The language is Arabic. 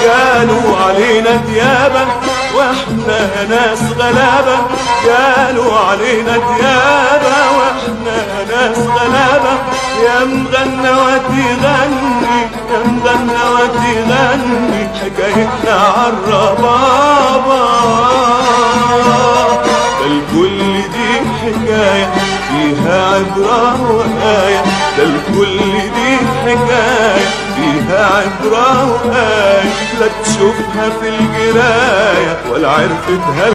قالوا علينا ديابة واحنا ناس غلابة، قالوا علينا ديابة واحنا ناس غلابة. يا مغنى وتغني، يا مغنى وتغني حكايتنا عالربابة. ده الكل دي حكاية فيها عبرة وآية، ده الكل دي حكاية فيها عبرة وآية. لا تشوفها في القراية ولا عرفتها